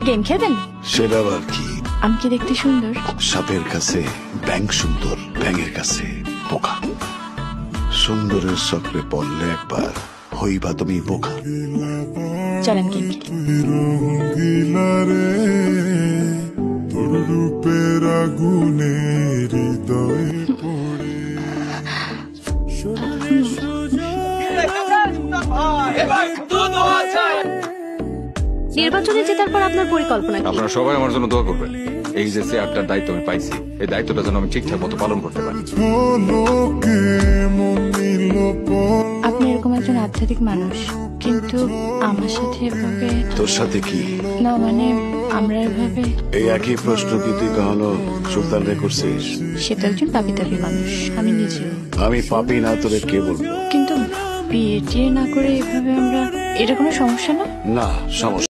Game খেলবেন? সেটা আবার কি? আমি কি দেখতে সুন্দর? সাপের কাছে ব্যাঙ সুন্দর, ব্যাঙের কাছে বোকা। সুন্দরের চক্রে পড়লে একবার হইবা তুমি বোকা। চলেন গেম রূপের আগুনে হৃদয়ে নির্বাচনে জেতার পর আপনার পরিকল্পনা কি? আপনারা সবাই আমার জন্য দোয়া করবেন। এই যে চেয়ারটার দায়িত্ব আমি পাইছি, এই দায়িত্বটা যেন আমি ঠিকঠাক মতো পালন করতে পারি। আপনি এরকম একজন আধ্যাত্মিক মানুষ, কিন্তু আমার সাথে এভাবে। তোর সাথে কি? না মানে আমরা এভাবে। এই একই প্রশ্ন কি তুই কখনো সুলতান রে করছিস? সে তো একজন পাপি তাপি মানুষ, আমি নিজেও। আমি পাপি না তোরে কে বলবো? কিন্তু বিয়ে টিয়ে না করে এভাবে আমরা, এটা কোনো সমস্যা না? না সমস্যা